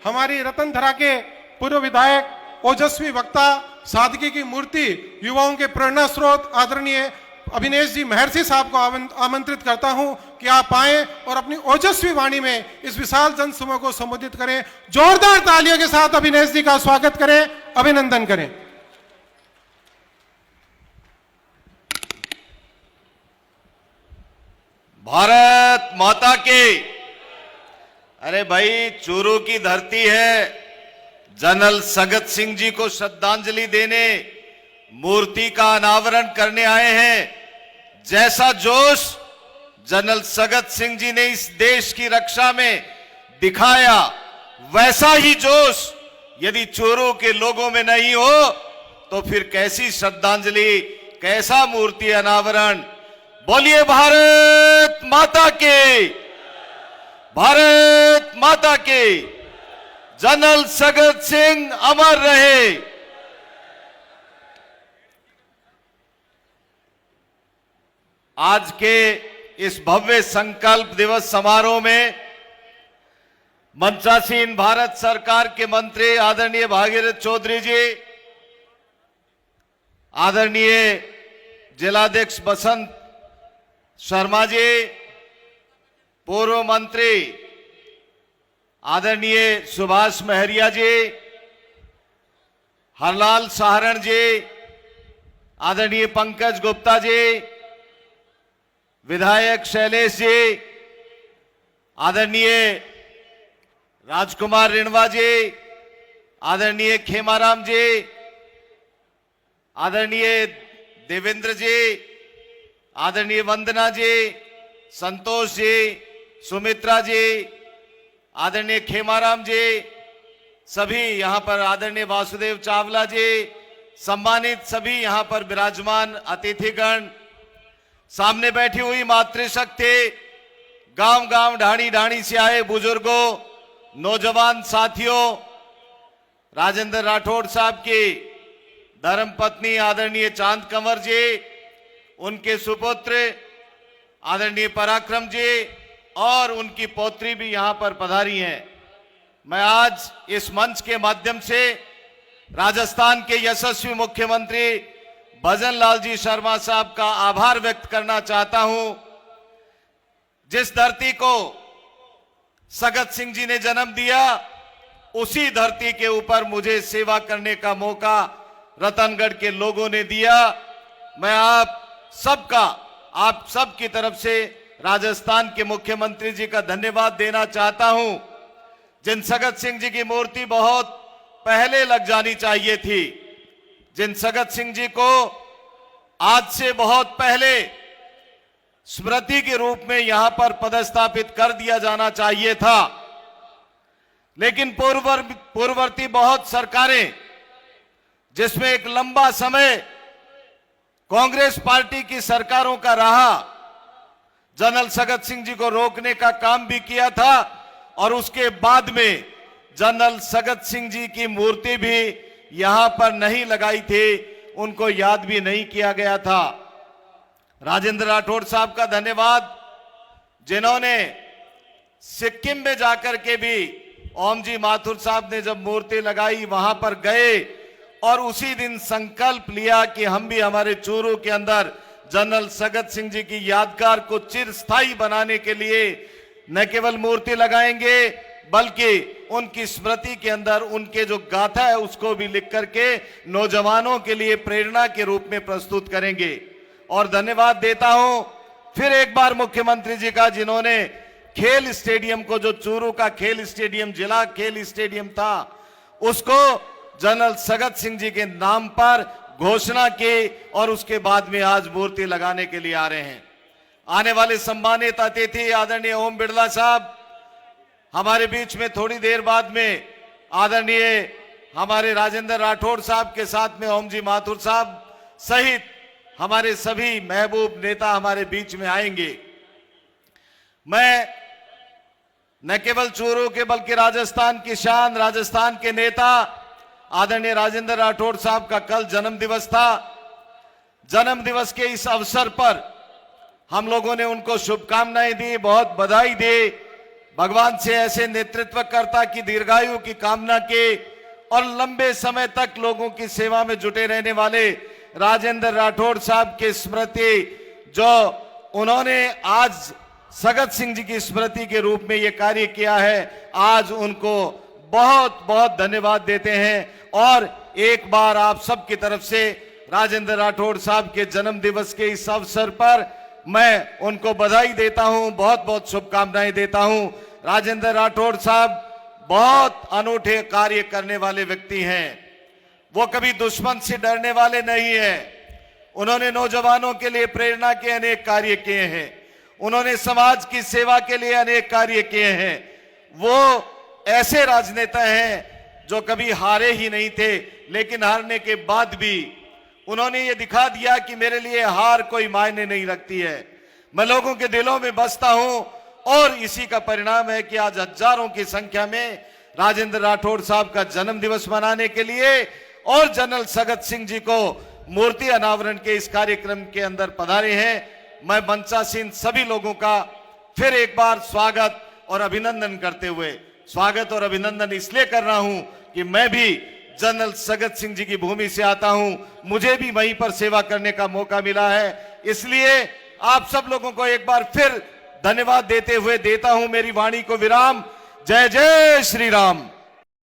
हमारी रतनधरा के पूर्व विधायक, ओजस्वी वक्ता, सादगी की मूर्ति, युवाओं के प्रेरणा स्रोत आदरणीय अभिनेश जी महर्षि साहब को आमंत्रित करता हूं कि आप आए और अपनी ओजस्वी वाणी में इस विशाल जन समूह को संबोधित करें। जोरदार तालियों के साथ अभिनेश जी का स्वागत करें, अभिनंदन करें। भारत माता की। अरे भाई, चूरू की धरती है। जनरल सगत सिंह जी को श्रद्धांजलि देने, मूर्ति का अनावरण करने आए हैं। जैसा जोश जनरल सगत सिंह जी ने इस देश की रक्षा में दिखाया, वैसा ही जोश यदि चूरू के लोगों में नहीं हो तो फिर कैसी श्रद्धांजलि, कैसा मूर्ति अनावरण। बोलिए भारत माता की, भारत माता की। जनरल सगत सिंह अमर रहे। आज के इस भव्य संकल्प दिवस समारोह में मंचासीन भारत सरकार के मंत्री आदरणीय भागीरथ चौधरी जी, आदरणीय जिलाध्यक्ष बसंत शर्मा जी, पूर्व मंत्री आदरणीय सुभाष महरिया जी, हरलाल सहारण जी, आदरणीय पंकज गुप्ता जी, विधायक शैलेश जी, आदरणीय राजकुमार रिणवा जी, आदरणीय खेमाराम जी, आदरणीय देवेंद्र जी, आदरणीय वंदना जी, संतोष जी, सुमित्रा जी, आदरणीय खेमाराम जी, सभी यहां पर, आदरणीय वासुदेव चावला जी, सम्मानित सभी यहां पर विराजमान अतिथिगण, सामने बैठी हुई मातृशक्ति, गांव गांव ढाणी ढाणी से आए बुजुर्गों, नौजवान साथियों, राजेंद्र राठौड़ साहब की धर्मपत्नी आदरणीय चांद कंवर जी, उनके सुपुत्र आदरणीय पराक्रम जी और उनकी पौत्री भी यहां पर पधारी हैं। मैं आज इस मंच के माध्यम से राजस्थान के यशस्वी मुख्यमंत्री भजन लाल जी शर्मा साहब का आभार व्यक्त करना चाहता हूं। जिस धरती को सगत सिंह जी ने जन्म दिया, उसी धरती के ऊपर मुझे सेवा करने का मौका रतनगढ़ के लोगों ने दिया। मैं आप सबकी तरफ से राजस्थान के मुख्यमंत्री जी का धन्यवाद देना चाहता हूं। जिन सगत सिंह जी की मूर्ति बहुत पहले लग जानी चाहिए थी, जिन सगत सिंह जी को आज से बहुत पहले स्मृति के रूप में यहां पर पदस्थापित कर दिया जाना चाहिए था, लेकिन पूर्ववर्ती बहुत सरकारें, जिसमें एक लंबा समय कांग्रेस पार्टी की सरकारों का रहा, जनरल सगत सिंह जी को रोकने का काम भी किया था और उसके बाद में जनरल सगत सिंह जी की मूर्ति भी यहां पर नहीं लगाई थी, उनको याद भी नहीं किया गया था। राजेंद्र राठौड़ साहब का धन्यवाद, जिन्होंने सिक्किम में जाकर के भी ओम जी माथुर साहब ने जब मूर्ति लगाई वहां पर गए और उसी दिन संकल्प लिया कि हम भी हमारे चूरू के अंदर जनरल सगत सिंह जी की यादगार को चिरस्थायी बनाने के लिए न केवल मूर्ति लगाएंगे बल्कि उनकी स्मृति के अंदर उनके जो गाथा है उसको भी लिख करके नौजवानों के लिए प्रेरणा के रूप में प्रस्तुत करेंगे। और धन्यवाद देता हूं फिर एक बार मुख्यमंत्री जी का, जिन्होंने खेल स्टेडियम को, जो चूरू का खेल स्टेडियम, जिला खेल स्टेडियम था, उसको जनरल सगत सिंह जी के नाम पर घोषणा की और उसके बाद में आज मूर्ति लगाने के लिए आ रहे हैं। आने वाले सम्मानित अतिथि आदरणीय ओम बिड़ला साहब हमारे बीच में थोड़ी देर बाद में आदरणीय हमारे राजेंद्र राठौड़ साहब के साथ में ओम जी माथुर साहब सहित हमारे सभी महबूब नेता हमारे बीच में आएंगे। मैं न केवल चूरू के बल्कि राजस्थान की शान, राजस्थान के नेता आदरणीय राजेंद्र राठौड़ साहब का कल जन्म दिवस था। जन्म दिवस के इस अवसर पर हम लोगों ने उनको शुभकामनाएं दी, बहुत बधाई दी। भगवान से ऐसे नेतृत्वकर्ता की दीर्घायु की कामना की और लंबे समय तक लोगों की सेवा में जुटे रहने वाले राजेंद्र राठौड़ साहब की स्मृति जो उन्होंने आज सगत सिंह जी की स्मृति के रूप में ये कार्य किया है, आज उनको बहुत बहुत धन्यवाद देते हैं। और एक बार आप सबकी तरफ से राजेंद्र राठौड़ साहब के जन्म दिवस के इस अवसर पर मैं उनको बधाई देता हूं, बहुत बहुत शुभकामनाएं देता हूं। राजेंद्र राठौड़ साहब बहुत अनूठे कार्य करने वाले व्यक्ति हैं। वो कभी दुश्मन से डरने वाले नहीं हैं। उन्होंने नौजवानों के लिए प्रेरणा के अनेक कार्य किए हैं। उन्होंने समाज की सेवा के लिए अनेक कार्य किए हैं। वो ऐसे राजनेता हैं जो कभी हारे ही नहीं थे, लेकिन हारने के बाद भी उन्होंने ये दिखा दिया कि मेरे लिए हार कोई मायने नहीं रखती है, मैं लोगों के दिलों में बसता हूं। और इसी का परिणाम है कि आज हजारों की संख्या में राजेंद्र राठौड़ साहब का जन्म दिवस मनाने के लिए और जनरल सगत सिंह जी को मूर्ति अनावरण के इस कार्यक्रम के अंदर पधारे हैं। मैं मंचासीन सभी लोगों का फिर एक बार स्वागत और अभिनंदन करते हुए, स्वागत और अभिनंदन इसलिए कर रहा हूं कि मैं भी जनरल सगत सिंह जी की भूमि से आता हूं, मुझे भी वहीं पर सेवा करने का मौका मिला है। इसलिए आप सब लोगों को एक बार फिर धन्यवाद देते हुए देता हूं मेरी वाणी को विराम। जय जय श्री राम।